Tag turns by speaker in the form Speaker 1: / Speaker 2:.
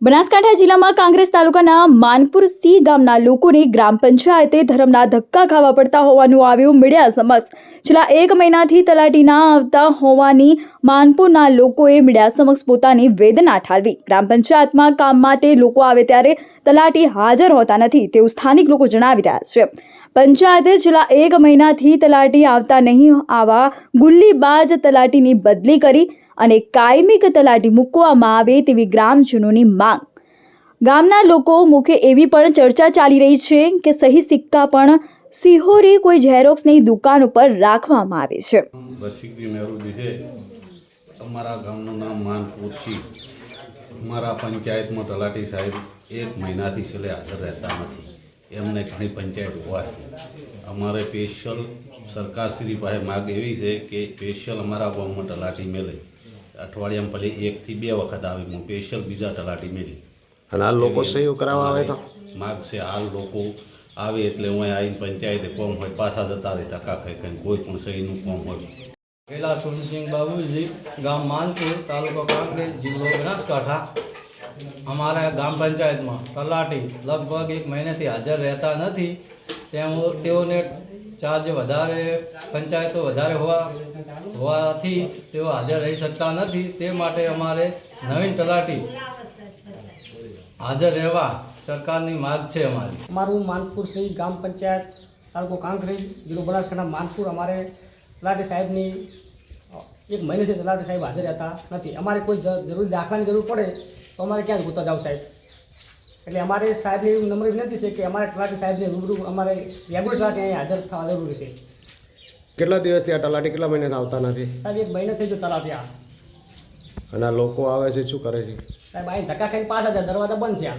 Speaker 1: બનાસકાંઠા જિલ્લામાં કાંકરેજ તાલુકાના માનપુર સી ગામના લોકોને ગ્રામ પંચાયતે ધર્મના ધક્કા ખાવા પડતા હોવાનું આવ્યું મીડિયા સમક્ષ। છેલ્લા 1 મહિનાથી તલાટીના આવતા હોવાની માનપુરના લોકોએ મીડિયા સમક્ષ પોતાની વેદના ઠાલવી। ગ્રામ પંચાયતમાં કામ માટે લોકો આવે ત્યારે તલાટી હાજર હોતા નથી તેવું સ્થાનિક લોકો જણાવી રહ્યા છે। પંચાયતે છેલ્લા 1 મહિનાથી તલાટી આવતા નહીં આવા ગુલ્લીબાજ તલાટીની બદલી કરી અને કાયમી તલાટી મૂકવામાં આવે તેવી ગ્રામજનોની માંગ। ગામના લોકો મુખે એવી પણ ચર્ચા ચાલી રહી છે કે સહી સિક્કા પણ સિહોરી કોઈ ઝેરોક્સની દુકાન ઉપર રાખવામાં આવે છે।
Speaker 2: રસિકજી નહેરુજી છે, અમારા ગામનું નામ માનપુર સી। અમારા પંચાયતમાં તલાટી સાહેબ 1 મહિનાથી છેલ્લે હાજર રહેતા નથી। એમને ઘણી પંચાયત હોવાથી અમારે સ્પેશિયલ સરકારશ્રી પાસે માગ એવી છે કે સ્પેશિયલ અમારા ગામમાં તલાટી મેળે। અઠવાડિયામાં ભલે 1 થી 2 વખત આવે હું સ્પેશિયલ બીજા તલાટી મેળવી
Speaker 3: અને આ લોકો સહી કરાવવા આવે તો
Speaker 2: માગ છે। હાલ લોકો આવે એટલે હું આવીને પંચાયતે કોમ હોય પાછા જતા રહે ધક્કા ખાઈ ખાઈને કોઈ પણ સહીનું કોમ હોય।
Speaker 4: પેલા સુનસિંહ બાબુજી, ગામ માનપુર, તાલુકો કાંકરેજ, જિલ્લો બનાસકાંઠા। અમારા ગામ પંચાયતમાં તલાટી લગભગ 1 મહિનાથી હાજર રહેતા નથી। તેઓને ચાર્જ વધારે, પંચાયતો વધારે હોવાથી તેઓ હાજર રહી શકતા નથી। તે માટે અમારે નવીન તલાટી હાજર રહેવા સરકારની માગ છે।
Speaker 5: અમારું માનપુર સહી ગામ પંચાયત તાલુકો કાંકરેજ જિલ્લો બનાસકાંઠા માનપુર અમારે તલાટી સાહેબની 1 મહિનાથી તલાટી સાહેબ હાજર રહેતા નથી। અમારે કોઈ જરૂરી દાખલાની જરૂર પડે તો અમારે ક્યાં જ ગોતવા જાવ સાહેબ। એટલે અમારે સાહેબની એવી નમ્ર વિનંતી છે કે અમારે તલાટી સાહેબને રૂબરૂ અમારે રેગ્યુલર તલાટી અહીં હાજર થવા જરૂરી છે।
Speaker 3: કેટલા દિવસથી આ તલાટી કેટલા મહિનાથી આવતા નથી
Speaker 5: સાહેબ 1 મહિનો થઈ ગયો તલાટી આ,
Speaker 3: અને આ લોકો આવે છે શું કરે છે
Speaker 5: સાહેબ અહીં ધક્કા ખાઈને પાછા જાય, દરવાજા બંધ છે આ।